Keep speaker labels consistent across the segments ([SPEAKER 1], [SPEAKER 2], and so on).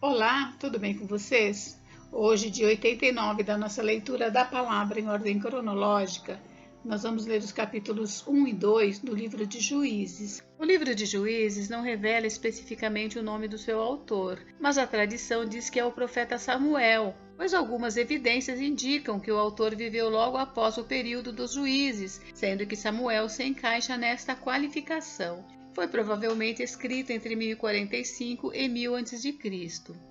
[SPEAKER 1] Olá, tudo bem com vocês? Hoje, dia 89 da nossa leitura da palavra em ordem cronológica, nós vamos ler os capítulos 1 e 2 do livro de Juízes. O livro de Juízes não revela especificamente o nome do seu autor, mas a tradição diz que é o profeta Samuel, pois algumas evidências indicam que o autor viveu logo após o período dos juízes, sendo que Samuel se encaixa nesta qualificação. Foi provavelmente escrito entre 1045 e 1000 a.C.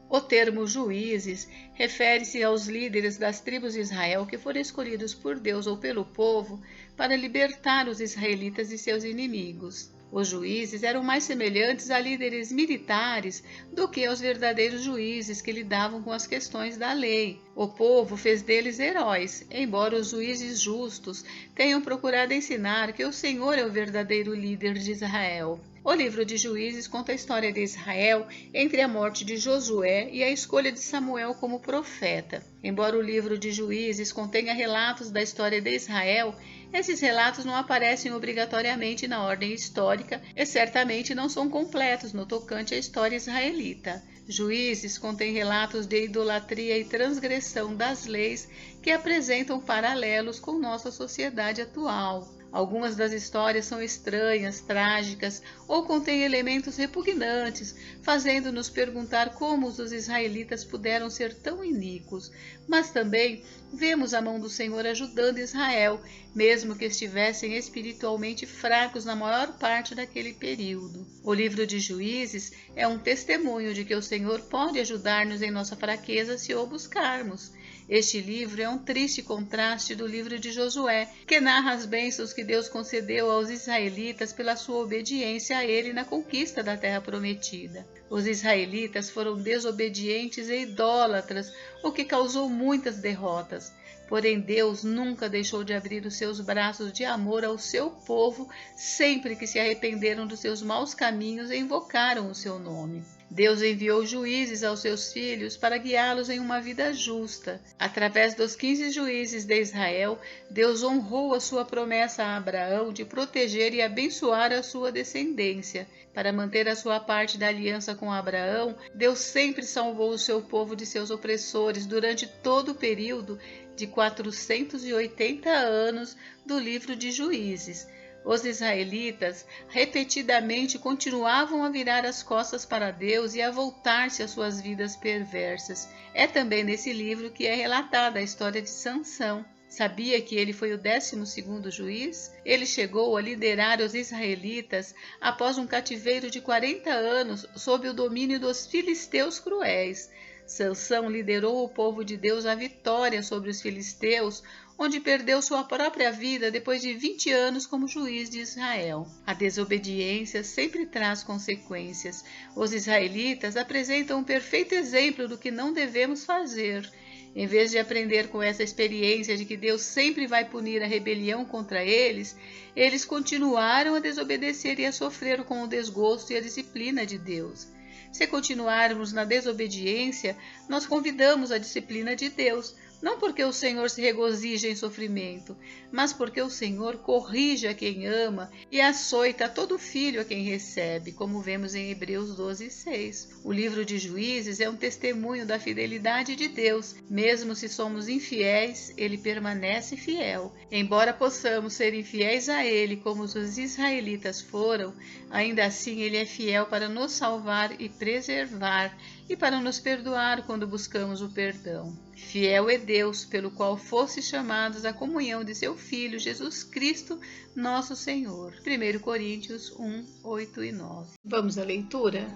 [SPEAKER 1] O termo juízes refere-se aos líderes das tribos de Israel que foram escolhidos por Deus ou pelo povo para libertar os israelitas de seus inimigos. Os juízes eram mais semelhantes a líderes militares do que aos verdadeiros juízes que lidavam com as questões da lei. O povo fez deles heróis, embora os juízes justos tenham procurado ensinar que o Senhor é o verdadeiro líder de Israel. O livro de Juízes conta a história de Israel entre a morte de Josué e a escolha de Samuel como profeta. Embora o livro de Juízes contenha relatos da história de Israel, esses relatos não aparecem obrigatoriamente na ordem histórica e certamente não são completos no tocante à história israelita. Juízes contém relatos de idolatria e transgressão das leis que apresentam paralelos com nossa sociedade atual. Algumas das histórias são estranhas, trágicas ou contêm elementos repugnantes, fazendo-nos perguntar como os israelitas puderam ser tão iníquos. Mas também vemos a mão do Senhor ajudando Israel, mesmo que estivessem espiritualmente fracos na maior parte daquele período. O livro de Juízes é um testemunho de que o Senhor pode ajudar-nos em nossa fraqueza se o buscarmos. Este livro é um triste contraste do livro de Josué, que narra as bênçãos que Deus concedeu aos israelitas pela sua obediência a ele na conquista da terra prometida. Os israelitas foram desobedientes e idólatras, o que causou muitas derrotas. Porém, Deus nunca deixou de abrir os seus braços de amor ao seu povo, sempre que se arrependeram dos seus maus caminhos e invocaram o seu nome. Deus enviou juízes aos seus filhos para guiá-los em uma vida justa. Através dos 15 juízes de Israel, Deus honrou a sua promessa a Abraão de proteger e abençoar a sua descendência. Para manter a sua parte da aliança com Abraão, Deus sempre salvou o seu povo de seus opressores durante todo o período de 480 anos do livro de Juízes. Os israelitas repetidamente continuavam a virar as costas para Deus e a voltar-se às suas vidas perversas. É também nesse livro que é relatada a história de Sansão. Sabia que ele foi o 12º juiz? Ele chegou a liderar os israelitas após um cativeiro de 40 anos sob o domínio dos filisteus cruéis. Sansão liderou o povo de Deus à vitória sobre os filisteus, onde perdeu sua própria vida depois de 20 anos como juiz de Israel. A desobediência sempre traz consequências. Os israelitas apresentam um perfeito exemplo do que não devemos fazer. Em vez de aprender com essa experiência de que Deus sempre vai punir a rebelião contra eles, eles continuaram a desobedecer e a sofrer com o desgosto e a disciplina de Deus. Se continuarmos na desobediência, nós convidamos a disciplina de Deus, não porque o Senhor se regozija em sofrimento, mas porque o Senhor corrige a quem ama e açoita todo filho a quem recebe, como vemos em Hebreus 12:6. O livro de Juízes é um testemunho da fidelidade de Deus. Mesmo se somos infiéis, ele permanece fiel. Embora possamos ser infiéis a ele, como os israelitas foram, ainda assim ele é fiel para nos salvar e preservar, e para nos perdoar quando buscamos o perdão. Fiel é Deus, pelo qual fosse chamados à comunhão de seu Filho, Jesus Cristo, nosso Senhor. 1 Coríntios 1, 8 e 9. Vamos à leitura?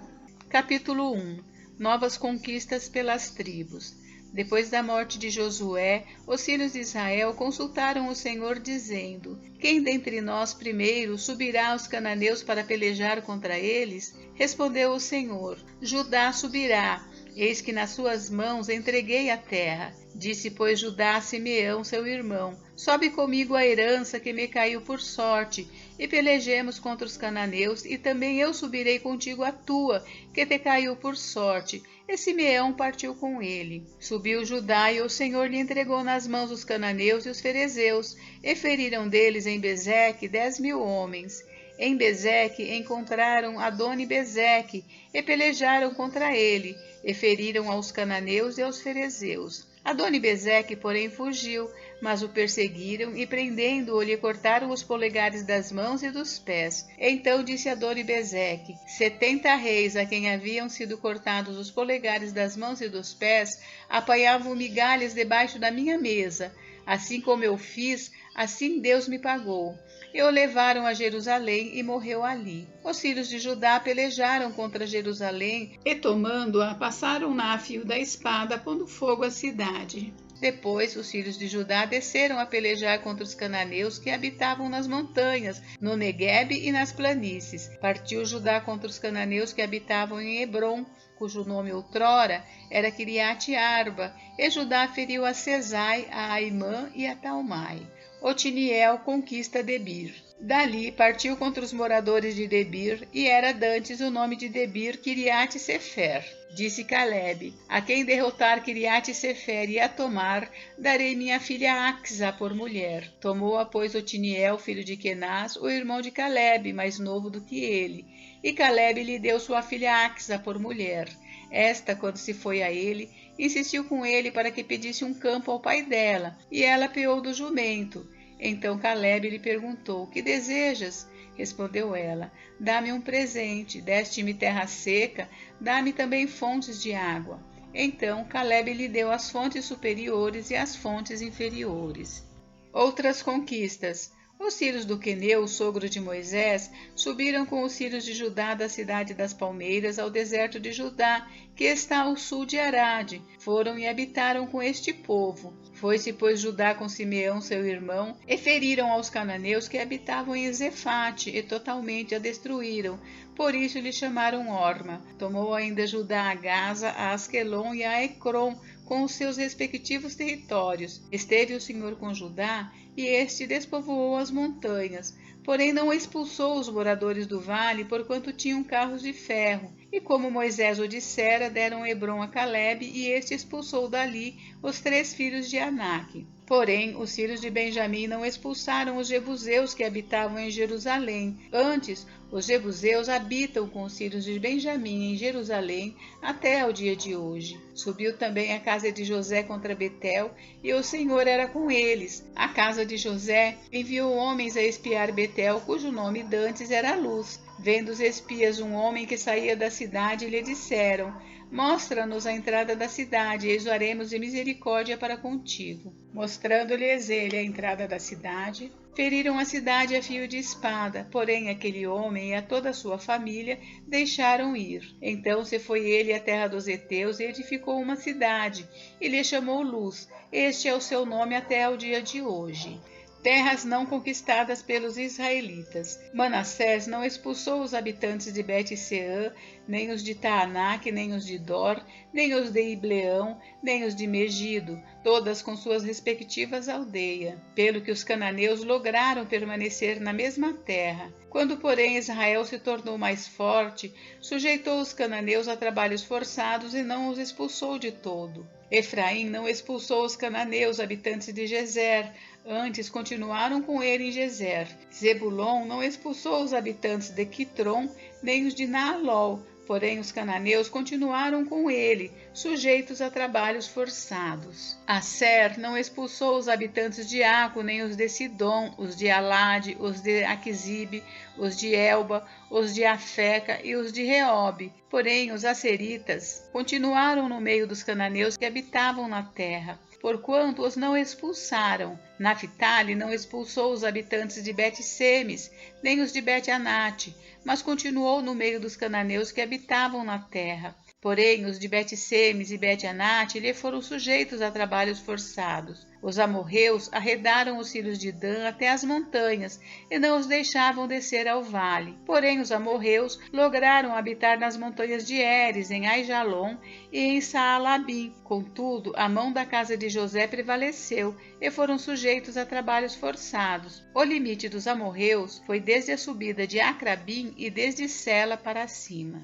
[SPEAKER 1] Capítulo 1. Novas conquistas pelas tribos. Depois da morte de Josué, os filhos de Israel consultaram o Senhor, dizendo: Quem dentre nós primeiro subirá aos cananeus para pelejar contra eles? Respondeu o Senhor: Judá subirá. Eis que nas suas mãos entreguei a terra. Disse, pois, Judá a Simeão, seu irmão: Sobe comigo a herança que me caiu por sorte, e pelejemos contra os cananeus, e também eu subirei contigo a tua, que te caiu por sorte. E Simeão partiu com ele. Subiu Judá, e o Senhor lhe entregou nas mãos os cananeus e os ferezeus, e feriram deles em Bezeque 10.000 homens. Em Bezeque encontraram Adoni-Bezeque e pelejaram contra ele, e feriram aos cananeus e aos ferezeus. Adoni-Bezeque, porém, fugiu, mas o perseguiram e, prendendo-o, lhe cortaram os polegares das mãos e dos pés. Então disse Adoni-Bezeque: 70 reis, a quem haviam sido cortados os polegares das mãos e dos pés, apanhavam migalhas debaixo da minha mesa. Assim como eu fiz, assim Deus me pagou. E o levaram a Jerusalém e morreu ali. Os filhos de Judá pelejaram contra Jerusalém e, tomando-a, passaram-na a fio da espada, pondo fogo à cidade. Depois, os filhos de Judá desceram a pelejar contra os cananeus que habitavam nas montanhas, no Neguebe e nas planícies. Partiu Judá contra os cananeus que habitavam em Hebrom, cujo nome outrora era Quiriate-Arba, e Judá feriu a Sesai, a Aimã e a Talmai. Otiniel conquista Debir. Dali partiu contra os moradores de Debir, e era dantes o nome de Debir Quiriate-Sefer. Disse Calebe: a quem derrotar Quiriate-Sefer e a tomar, darei minha filha Axa por mulher. Tomou-a, pois, Otiniel, filho de Quenaz, o irmão de Calebe, mais novo do que ele. E Calebe lhe deu sua filha Axa por mulher. Esta, quando se foi a ele, insistiu com ele para que pedisse um campo ao pai dela, e ela peou do jumento. Então Calebe lhe perguntou: que desejas? Respondeu ela: dá-me um presente, deste-me terra seca, dá-me também fontes de água. Então Calebe lhe deu as fontes superiores e as fontes inferiores. Outras conquistas. Os filhos do Queneu, sogro de Moisés, subiram com os filhos de Judá da cidade das palmeiras ao deserto de Judá, que está ao sul de Arade. Foram e habitaram com este povo. Foi-se, pois, Judá com Simeão, seu irmão, e feriram aos cananeus que habitavam em Zefate, e totalmente a destruíram. Por isso lhe chamaram Orma. Tomou ainda Judá a Gaza, a Asquelon e a Ecrom, com os seus respectivos territórios. Esteve o Senhor com Judá, e este despovoou as montanhas. Porém não expulsou os moradores do vale, porquanto tinham carros de ferro. E como Moisés o dissera, deram Hebrom a Calebe, e este expulsou dali os 3 filhos de Anak. Porém, os filhos de Benjamim não expulsaram os jebuseus que habitavam em Jerusalém. Antes, os jebuseus habitam com os filhos de Benjamim em Jerusalém até ao dia de hoje. Subiu também a casa de José contra Betel, e o Senhor era com eles. A casa de José enviou homens a espiar Betel, cujo nome dantes era Luz. Vendo os espias um homem que saía da cidade, lhe disseram: mostra-nos a entrada da cidade, e usaremos de misericórdia para contigo. Mostrando-lhes ele a entrada da cidade, feriram a cidade a fio de espada, porém aquele homem e a toda a sua família deixaram ir. Então se foi ele à terra dos heteus e edificou uma cidade, e lhe chamou Luz. Este é o seu nome até ao dia de hoje. Terras não conquistadas pelos israelitas. Manassés não expulsou os habitantes de Bet-Seã, nem os de Taanac, nem os de Dor, nem os de Ibleão, nem os de Megido, todas com suas respectivas aldeias, pelo que os cananeus lograram permanecer na mesma terra. Quando, porém, Israel se tornou mais forte, sujeitou os cananeus a trabalhos forçados e não os expulsou de todo. Efraim não expulsou os cananeus, habitantes de Gezer, antes continuaram com ele em Gezer. Zebulon não expulsou os habitantes de Quitron, nem os de Naalol, porém os cananeus continuaram com ele, sujeitos a trabalhos forçados. Asser não expulsou os habitantes de Aco, nem os de Sidom, os de Alade, os de Aquisibe, os de Elba, os de Afeca e os de Reobe. Porém os asseritas continuaram no meio dos cananeus que habitavam na terra, porquanto os não expulsaram. Naphtali não expulsou os habitantes de Bet-Semes, nem os de Bet-Anate, mas continuou no meio dos cananeus que habitavam na terra. Porém, os de Bet-Semes e Bet-Anate lhe foram sujeitos a trabalhos forçados. Os amorreus arredaram os filhos de Dan até as montanhas e não os deixavam descer ao vale. Porém, os amorreus lograram habitar nas montanhas de Eres, em Aijalon e em Saalabim. Contudo, a mão da casa de José prevaleceu e foram sujeitos a trabalhos forçados. O limite dos amorreus foi desde a subida de Acrabim e desde Sela para cima.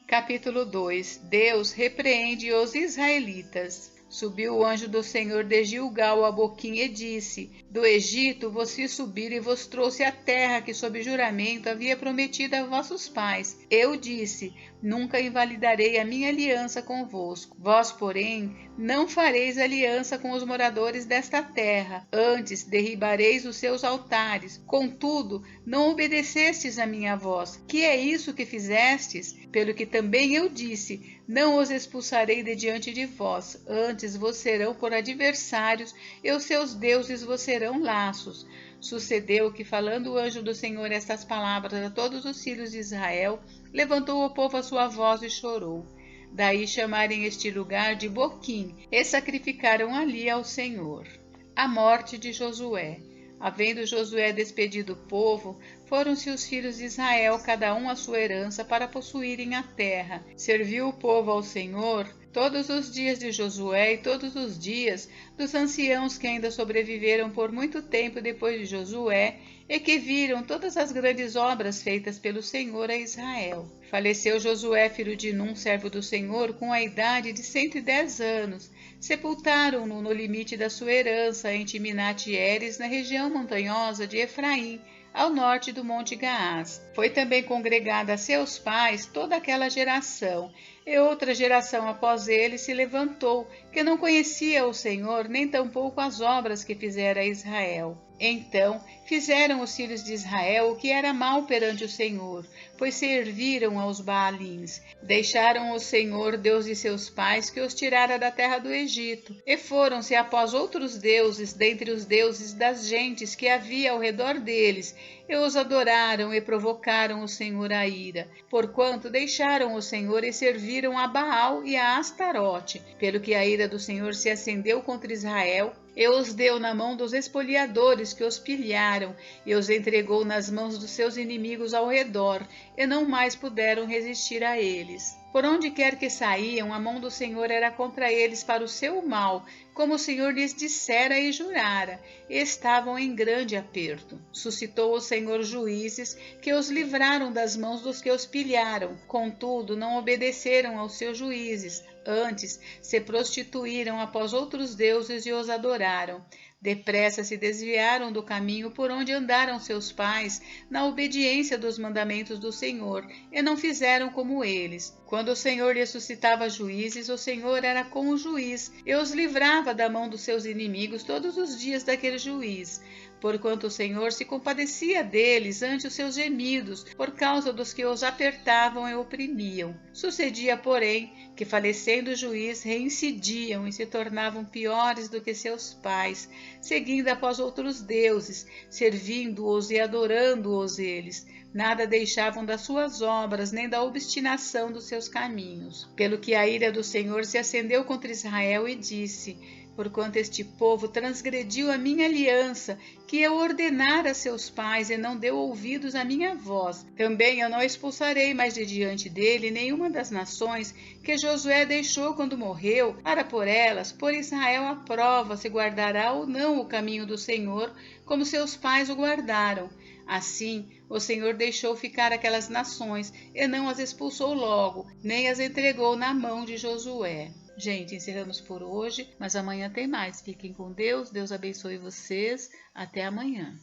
[SPEAKER 1] Capítulo 2. Deus repreende os israelitas. Subiu o anjo do Senhor de Gilgal a Boquim e disse: Do Egito vos fiz subir e vos trouxe a terra que sob juramento havia prometido a vossos pais. Eu disse: Nunca invalidarei a minha aliança convosco. Vós, porém, não fareis aliança com os moradores desta terra, antes derribareis os seus altares. Contudo, não obedecestes a minha voz. Que é isso que fizestes? Pelo que também eu disse: Não os expulsarei de diante de vós, antes vos serão por adversários, e os seus deuses vos serão laços. Sucedeu que, falando o anjo do Senhor estas palavras a todos os filhos de Israel, levantou o povo a sua voz e chorou. Daí chamarem este lugar de Boquim, e sacrificaram ali ao Senhor. A morte de Josué. Havendo Josué despedido o povo, foram-se os filhos de Israel, cada um a sua herança, para possuírem a terra. Serviu o povo ao Senhor todos os dias de Josué e todos os dias dos anciãos que ainda sobreviveram por muito tempo depois de Josué e que viram todas as grandes obras feitas pelo Senhor a Israel. Faleceu Josué, filho de Num, servo do Senhor, com a idade de 110 anos. Sepultaram-no no limite da sua herança, em Timnat-Heres, na região montanhosa de Efraim, ao norte do Monte Gaás. Foi também congregada a seus pais toda aquela geração, e outra geração após ele se levantou, que não conhecia o Senhor, nem tampouco as obras que fizera a Israel. Então fizeram os filhos de Israel o que era mal perante o Senhor, pois serviram aos Baalins. Deixaram o Senhor, Deus de seus pais, que os tirara da terra do Egito, e foram-se após outros deuses, dentre os deuses das gentes que havia ao redor deles, e os adoraram e provocaram o Senhor a ira, porquanto deixaram o Senhor e serviram a Baal e a Astarote, pelo que a ira do Senhor se acendeu contra Israel, e os deu na mão dos espoliadores que os pilharam, e os entregou nas mãos dos seus inimigos ao redor, e não mais puderam resistir a eles. Por onde quer que saíam, a mão do Senhor era contra eles para o seu mal, como o Senhor lhes dissera e jurara, e estavam em grande aperto. Suscitou o Senhor juízes que os livraram das mãos dos que os pilharam, contudo não obedeceram aos seus juízes, antes se prostituíram após outros deuses e os adoraram. Depressa se desviaram do caminho por onde andaram seus pais, na obediência dos mandamentos do Senhor, e não fizeram como eles. Quando o Senhor lhes suscitava juízes, o Senhor era com o juiz, e os livrava da mão dos seus inimigos todos os dias daquele juiz. Porquanto o Senhor se compadecia deles ante os seus gemidos, por causa dos que os apertavam e oprimiam. Sucedia, porém, que falecendo o juiz, reincidiam e se tornavam piores do que seus pais, seguindo após outros deuses, servindo-os e adorando-os eles. Nada deixavam das suas obras, nem da obstinação dos seus caminhos. Pelo que a ira do Senhor se acendeu contra Israel e disse: Porquanto este povo transgrediu a minha aliança, que eu ordenara a seus pais, e não deu ouvidos à minha voz, também eu não expulsarei mais de diante dele nenhuma das nações que Josué deixou quando morreu, para por elas pôr Israel à prova se guardará ou não o caminho do Senhor, como seus pais o guardaram. Assim, o Senhor deixou ficar aquelas nações, e não as expulsou logo, nem as entregou na mão de Josué. Gente, encerramos por hoje, mas amanhã tem mais. Fiquem com Deus, Deus abençoe vocês. Até amanhã.